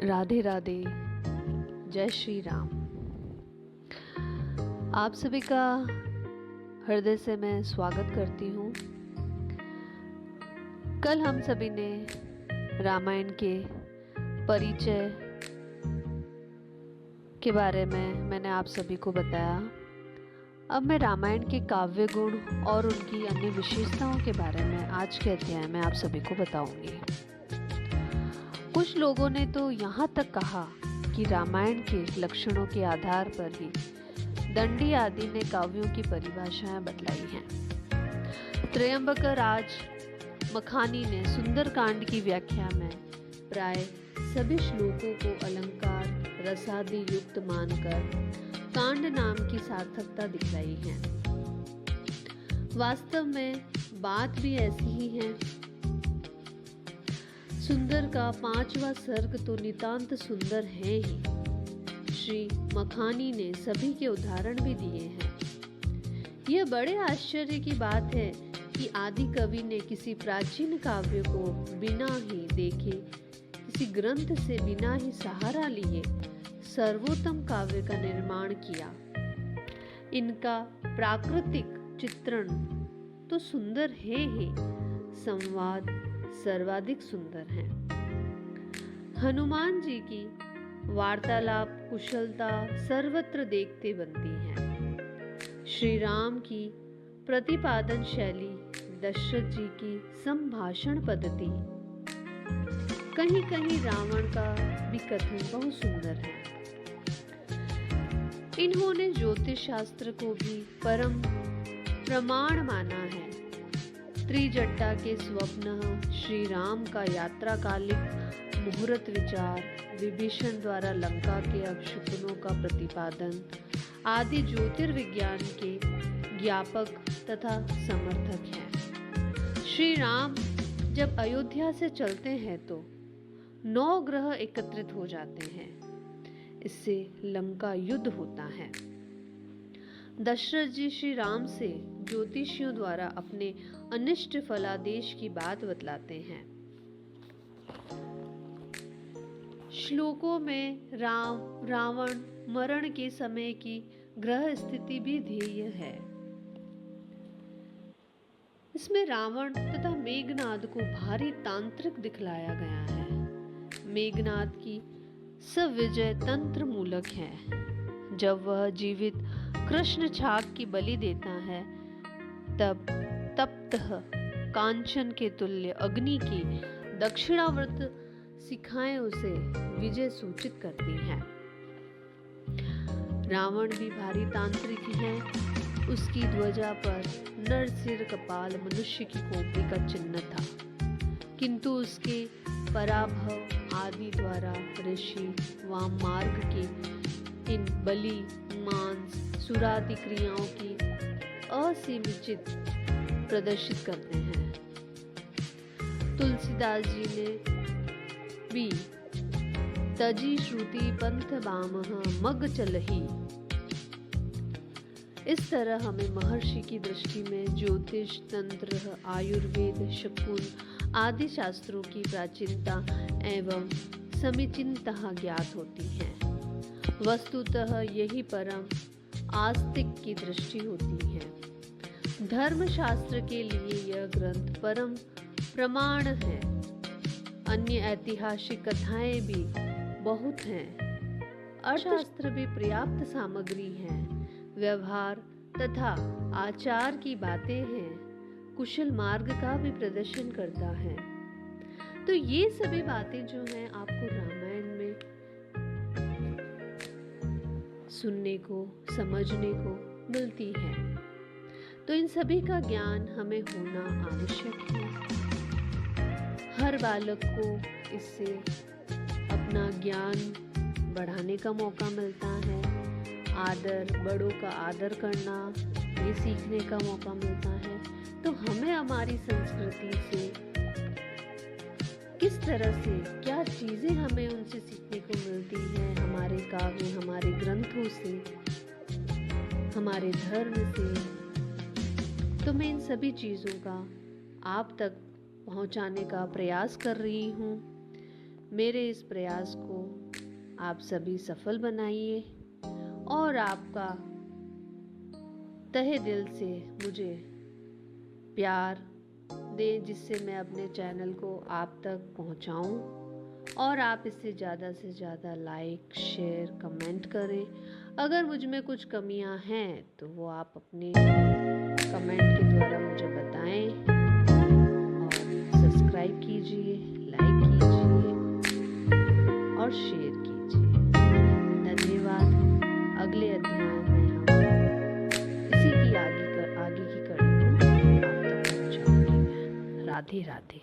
राधे राधे। जय श्री राम। आप सभी का हृदय से मैं स्वागत करती हूँ। कल हम सभी ने रामायण के परिचय के बारे में मैंने आप सभी को बताया। अब मैं रामायण के काव्य गुण और उनकी अन्य विशेषताओं के बारे में आज के अध्याय में आप सभी को बताऊंगी। कुछ लोगों ने तो यहाँ तक कहा कि रामायण के लक्षणों के आधार पर ही दंडी आदि ने काव्यों की परिभाषाएं बदलाई हैं। त्रयंबकराज मखानी ने सुंदरकांड की व्याख्या में प्राय सभी श्लोकों को अलंकार रसादि युक्त मानकर कांड नाम की सार्थकता दिखलाई है। वास्तव में बात भी ऐसी ही है। सुंदर का 5वां सर्ग तो नितांत सुंदर है ही। श्री मखानी ने सभी के उदाहरण भी दिए हैं। यह बड़े आश्चर्य की बात है कि आदि कवि ने किसी प्राचीन काव्य को बिना ही देखे, किसी ग्रंथ से बिना ही सहारा लिए सर्वोत्तम काव्य का निर्माण किया। इनका प्राकृतिक चित्रण तो सुंदर है ही, संवाद सर्वाधिक सुंदर है। हनुमान जी की वार्तालाप कुशलता सर्वत्र देखते बनती है। श्री राम की प्रतिपादन शैली, दशरथ जी की संभाषण पद्धति, कहीं कहीं रावण का भी कथन बहुत सुंदर है। इन्होंने ज्योतिष शास्त्र को भी परम प्रमाण माना है। त्रिजटा के स्वप्न, श्री राम का यात्राकालिक मुहूर्त विचार, विभीषण द्वारा लंका के अपशकुनों का प्रतिपादन आदि ज्योतिर्विज्ञान के ज्ञापक तथा समर्थक हैं। श्री राम जब अयोध्या से चलते हैं तो 9 ग्रह एकत्रित हो जाते हैं। इससे लंका युद्ध होता है। दशरथ जी श्री राम से ज्योतिषियों द्वारा अपने अनिष्ट फलादेश की बात बतलाते हैं। श्लोकों में रावण मरण के समय की ग्रह स्थिति भी ध्येय है। इसमें रावण तथा मेघनाद को भारी तांत्रिक दिखलाया गया है। मेघनाद की सविजय तंत्र मूलक है। जब वह जीवित कृष्ण छाग की बलि देता है तब तप्त कांचन के तुल्य अग्नि की दक्षिणावर्त शिखाएं उसे विजय सूचित करती हैं। रावण भी भारी तांत्रिक है। उसकी ध्वजा पर नर सिर कपाल मनुष्य की खोपड़ी का चिन्ह था, किंतु उसके पराभव आदि द्वारा ऋषि वाम मार्ग की इन बलि मांस सुरादि क्रियाओं की असीमित प्रदर्शित करते हैं। तुलसीदास जी ने भी तजी श्रुति पंथ बामह मग चलही। इस तरह हमें महर्षि की दृष्टि में ज्योतिष, तंत्र, आयुर्वेद, शकुन आदि शास्त्रों की प्राचीनता एवं समीचीनता ज्ञात होती है। वस्तुतः यही परम आस्तिक की दृष्टि होती है। धर्मशास्त्र के लिए यह ग्रंथ परम प्रमाण है। अन्य ऐतिहासिक कथाएं भी बहुत हैं। अर्थशास्त्र भी पर्याप्त सामग्री है। व्यवहार तथा आचार की बातें हैं। कुशल मार्ग का भी प्रदर्शन करता है। तो ये सभी बातें जो हैं आपको रामायण में सुनने को, समझने को मिलती है। तो इन सभी का ज्ञान हमें होना आवश्यक है। हर बालक को इससे अपना ज्ञान बढ़ाने का मौका मिलता है। आदर, बड़ों का आदर करना, ये सीखने का मौका मिलता है। तो हमें हमारी संस्कृति से किस तरह से क्या चीजें हमें उनसे सीखने को मिलती हैं, हमारे काव्य, हमारे ग्रंथों से, हमारे धर्म से। तो मैं इन सभी चीजों का आप तक पहुंचाने का प्रयास कर रही हूँ। मेरे इस प्रयास को आप सभी सफल बनाइए और आपका तहे दिल से मुझे प्यार दें, जिससे मैं अपने चैनल को आप तक पहुंचाऊं और आप इसे ज़्यादा से ज़्यादा लाइक, शेयर, कमेंट करें। अगर मुझ में कुछ कमियां हैं तो वो आप अपने कमेंट के द्वारा मुझे बताएं और सब्सक्राइब कीजिए, लाइक कीजिए और शेयर कीजिए। धन्यवाद। अगले अध्याय में हम इसी की आगे की कड़ी को आप तक पहुंचाएंगे। राधे राधे।